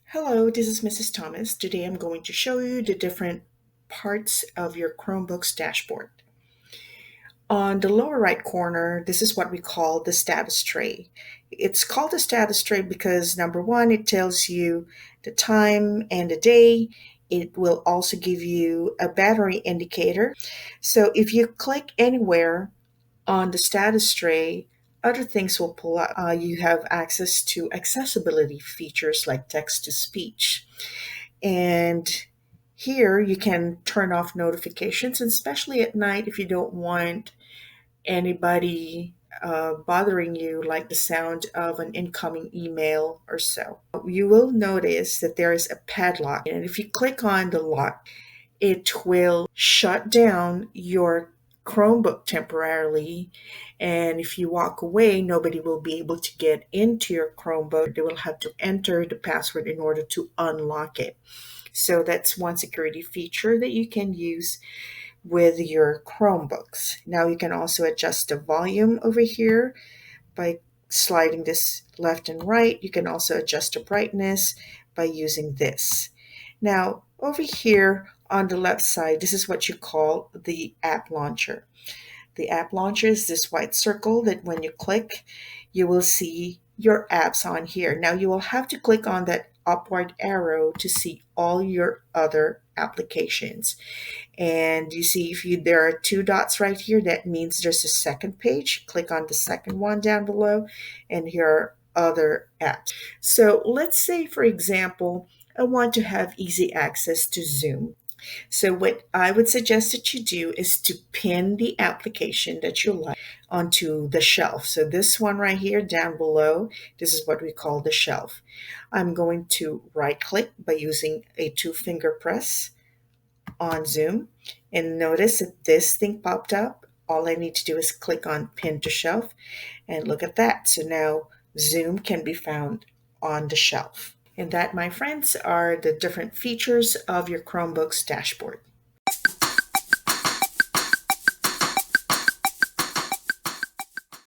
Hello, this is Mrs. Thomas. Today I'm going to show you the different parts of your Chromebook's dashboard. On the lower right corner, this is what we call the status tray. It's called the status tray because number one, it tells you the time and the day. It will also give you a battery indicator. So if you click anywhere on the status tray, other things will pull up. You have access to accessibility features like text to speech. And here you can turn off notifications, and especially at night if you don't want anybody bothering you, like the sound of an incoming email or so. You will notice that there is a padlock, and if you click on the lock, it will shut down your Chromebook temporarily. And if you walk away, nobody will be able to get into your Chromebook. They will have to enter the password in order to unlock it. So that's one security feature that you can use with your Chromebooks. Now you can also adjust the volume over here by sliding this left and right. You can also adjust the brightness by using this. Now over here on the left side, this is what you call the app launcher. The app launcher is this white circle that when you click, you will see your apps on here. Now you will have to click on that upward arrow to see all your other applications. And you see there are two dots right here, that means there's a second page. Click on the second one down below, and here are other apps. So let's say, for example, I want to have easy access to Zoom. So what I would suggest that you do is to pin the application that you like onto the shelf. So this one right here down below, this is what we call the shelf. I'm going to right click by using a two-finger press on Zoom, and notice that this thing popped up. All I need to do is click on pin to shelf, and look at that. So now Zoom can be found on the shelf. And that, my friends, are the different features of your Chromebook's dashboard.